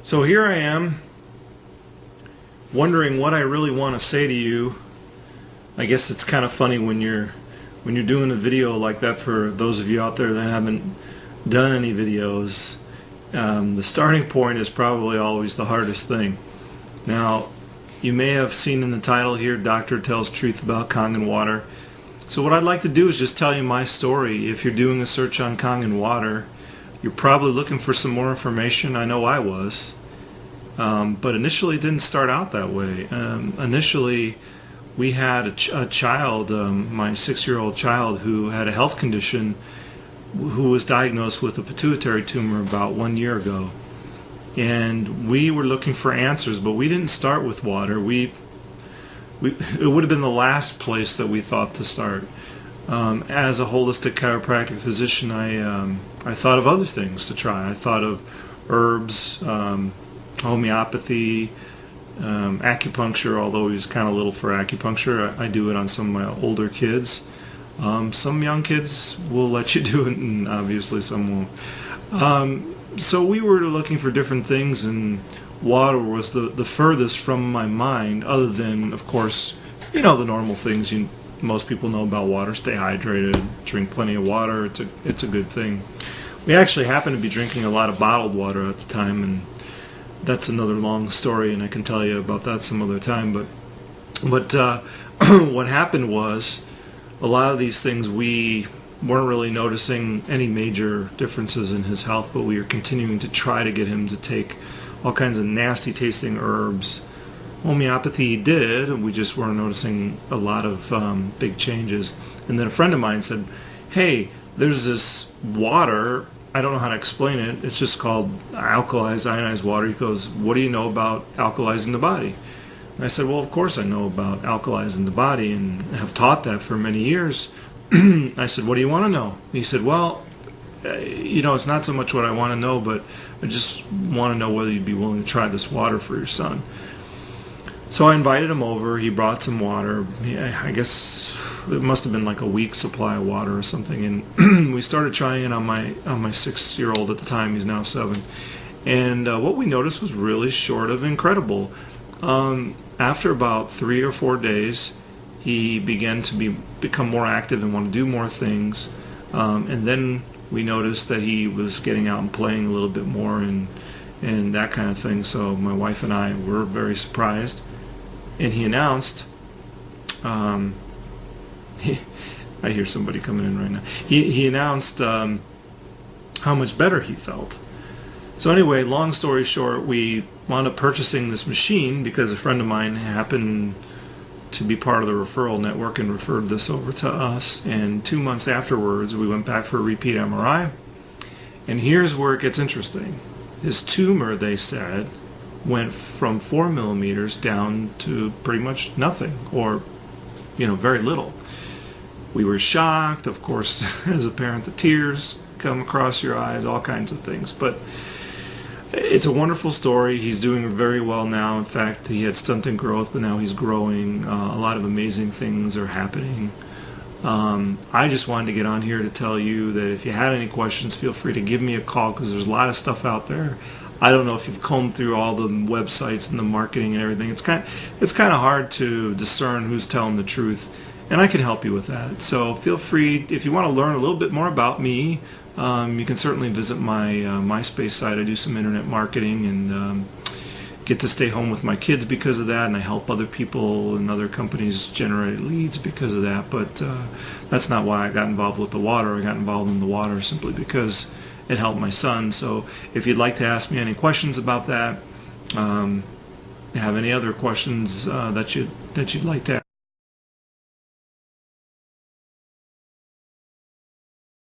So here I am, wondering what I really want to say to you. I guess it's kind of funny when you're doing a video like that. For those of you out there that haven't done any videos, the starting point is probably always the hardest thing. Now, you may have seen in the title here, Doctor Tells Truth About Kangen Water. So what I'd like to do is just tell you my story. If you're doing a search on Kangen Water, you're probably looking for some more information. I know I was. But initially it didn't start out that way. Initially we had a child, my 6-year-old child, who had a health condition, who was diagnosed with a pituitary tumor about 1 year ago. And we were looking for answers, but we didn't start with water. It would have been the last place that we thought to start. As a holistic chiropractic physician, I thought of other things to try. I thought of herbs, homeopathy, acupuncture, although he was kind of little for acupuncture. I do it on some of my older kids. Some young kids will let you do it, and obviously some won't. So we were looking for different things, and water was the furthest from my mind, other than, of course, the normal things most people know about water. Stay hydrated, drink plenty of water. It's a good thing. We actually happened to be drinking a lot of bottled water at the time, and that's another long story, and I can tell you about that some other time. But what happened was, a lot of these things we weren't really noticing any major differences in his health, but we were continuing to try to get him to take all kinds of nasty tasting herbs. Homeopathy he did, we just weren't noticing a lot of big changes. And then a friend of mine said, hey, there's this water, I don't know how to explain it, it's just called alkalized, ionized water. He goes, what do you know about alkalizing the body? And I said, well, of course I know about alkalizing the body and have taught that for many years. I said, what do you want to know? He said, well, it's not so much what I want to know, but I just want to know whether you'd be willing to try this water for your son. So I invited him over. He brought some water. I guess it must have been like a week's supply of water or something. And we started trying it on my 6-year-old at the time. He's now 7. And what we noticed was really short of incredible. After about 3 or 4 days, he began to become more active and want to do more things. And then we noticed that he was getting out and playing a little bit more and that kind of thing. So my wife and I were very surprised. And he announced, I hear somebody coming in right now. He announced how much better he felt. So anyway, long story short, we wound up purchasing this machine because a friend of mine happened to be part of the referral network and referred this over to us. And 2 months afterwards, we went back for a repeat MRI. And here's where it gets interesting. His tumor, they said, went from 4 millimeters down to pretty much nothing, or very little. We were shocked, of course. As a parent, the tears come across your eyes, all kinds of things. But it's a wonderful story. He's doing very well now. In fact, he had stunted growth, but now he's growing. A lot of amazing things are happening. I just wanted to get on here to tell you that if you had any questions, feel free to give me a call, because there's a lot of stuff out there. I don't know if you've combed through all the websites and the marketing and everything. It's kind of hard to discern who's telling the truth, and I can help you with that. So feel free, if you want to learn a little bit more about me, you can certainly visit my MySpace site. I do some internet marketing and get to stay home with my kids because of that, and I help other people and other companies generate leads because of that. But that's not why I got involved with the water. I got involved in the water simply because it helped my son. So if you'd like to ask me any questions about that, have any other questions that you'd like to ask.